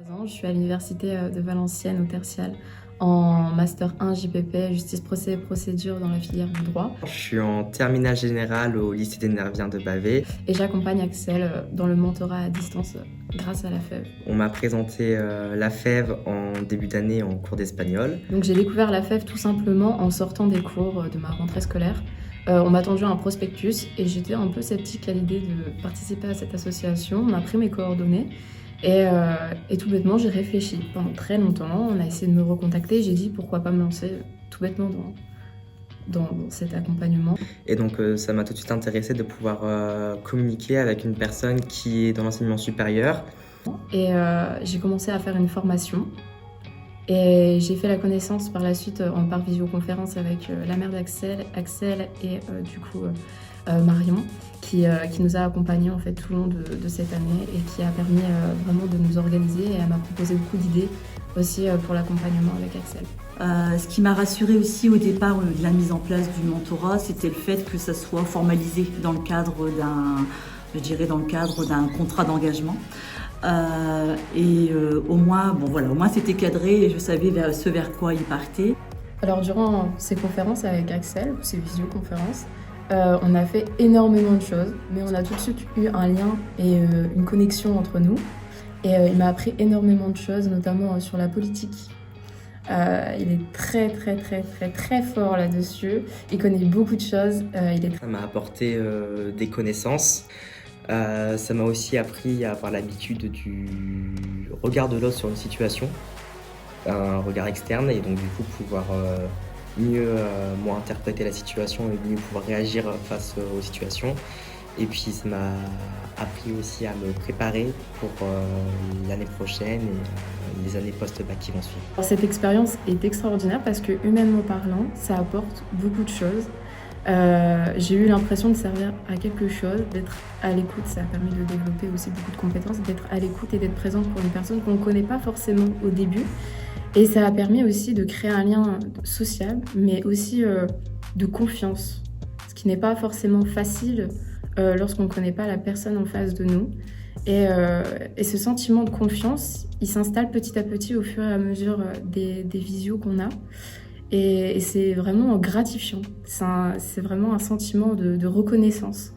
Je suis à l'université de Valenciennes au Tertial en Master 1 JPP, Justice Procès et Procédure dans la filière du droit. Je suis en terminale générale au lycée des Nerviens de Bavay. Et j'accompagne Axel dans le mentorat à distance grâce à la FEV. On m'a présenté la FEV en début d'année en cours d'espagnol. Donc j'ai découvert la FEV tout simplement en sortant des cours de ma rentrée scolaire. On m'a tendu un prospectus et j'étais un peu sceptique à l'idée de participer à cette association. On m'a pris mes coordonnées. Et tout bêtement, j'ai réfléchi pendant très longtemps. On a essayé de me recontacter. J'ai dit pourquoi pas me lancer tout bêtement dans cet accompagnement. Et donc ça m'a tout de suite intéressé de pouvoir communiquer avec une personne qui est dans l'enseignement supérieur. Et j'ai commencé à faire une formation. Et j'ai fait la connaissance par la suite par visioconférence avec la mère d'Axel, Axel et Marion, qui nous a accompagnés en fait tout le long de cette année et qui a permis vraiment de nous organiser. Et elle m'a proposé beaucoup d'idées aussi pour l'accompagnement avec Axel. Ce qui m'a rassurée aussi au départ de la mise en place du mentorat, c'était le fait que ça soit formalisé dans le cadre d'un contrat d'engagement. Au moins c'était cadré et je savais vers quoi il partait. Alors durant ces conférences avec Axel, ces visioconférences, on a fait énormément de choses, mais on a tout de suite eu un lien et une connexion entre nous. Et il m'a appris énormément de choses, notamment sur la politique. Il est très fort là-dessus. Il connaît beaucoup de choses. Ça m'a apporté des connaissances. Ça m'a aussi appris à avoir l'habitude du regard de l'autre sur une situation, un regard externe, et donc du coup pouvoir mieux moi interpréter la situation et mieux pouvoir réagir face aux situations. Et puis ça m'a appris aussi à me préparer pour l'année prochaine et les années post-bac qui vont suivre. Cette expérience est extraordinaire parce que humainement parlant, ça apporte beaucoup de choses. J'ai eu l'impression de servir à quelque chose, d'être à l'écoute. Ça a permis de développer aussi beaucoup de compétences, d'être à l'écoute et d'être présente pour une personne qu'on ne connaît pas forcément au début. Et ça a permis aussi de créer un lien social, mais aussi de confiance, ce qui n'est pas forcément facile lorsqu'on ne connaît pas la personne en face de nous. Et ce sentiment de confiance, il s'installe petit à petit au fur et à mesure des visios qu'on a. Et c'est vraiment gratifiant. C'est vraiment un sentiment de reconnaissance.